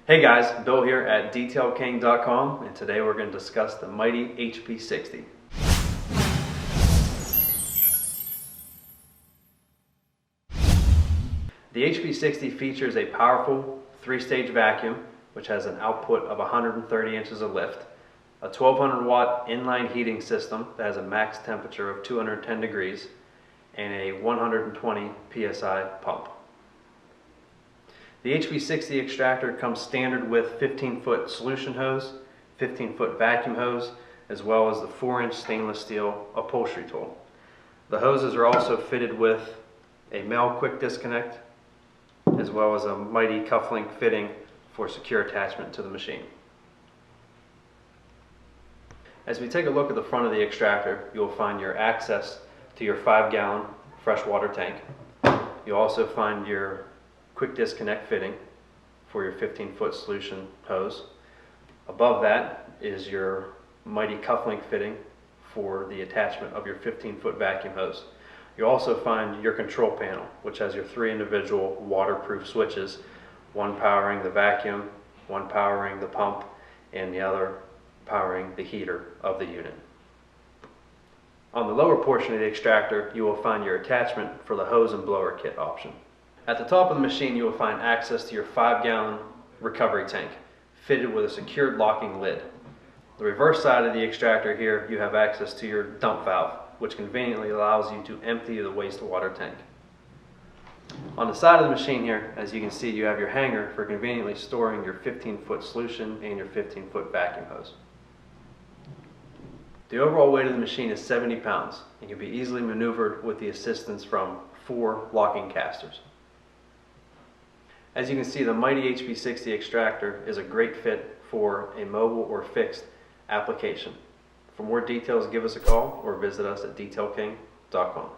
Hey guys, Bill here at DetailKing.com, and today we're going to discuss the Mytee HP60. The HP60 features a powerful 3-stage vacuum which has an output of 130 inches of lift, a 1200 watt inline heating system that has a max temperature of 210 degrees, and a 120 psi pump. The HP60 extractor comes standard with 15-foot solution hose, 15-foot vacuum hose, as well as the 4-inch stainless steel upholstery tool. The hoses are also fitted with a male quick disconnect, as well as a Mytee cufflink fitting for secure attachment to the machine. As we take a look at the front of the extractor, you'll find your access to your 5-gallon freshwater tank. You'll also find your quick disconnect fitting for your 15-foot solution hose. Above that is your Mytee cufflink fitting for the attachment of your 15-foot vacuum hose. You'll also find your control panel, which has your 3 individual waterproof switches, one powering the vacuum, one powering the pump, and the other powering the heater of the unit. On the lower portion of the extractor, you will find your attachment for the hose and blower kit option. At the top of the machine, you will find access to your 5-gallon recovery tank, fitted with a secured locking lid. The reverse side of the extractor here, you have access to your dump valve, which conveniently allows you to empty the wastewater tank. On the side of the machine here, as you can see, you have your hanger for conveniently storing your 15-foot solution and your 15-foot vacuum hose. The overall weight of the machine is 70 pounds and can be easily maneuvered with the assistance from 4 locking casters. As you can see, the Mytee HP60 extractor is a great fit for a mobile or fixed application. For more details, give us a call or visit us at DetailKing.com.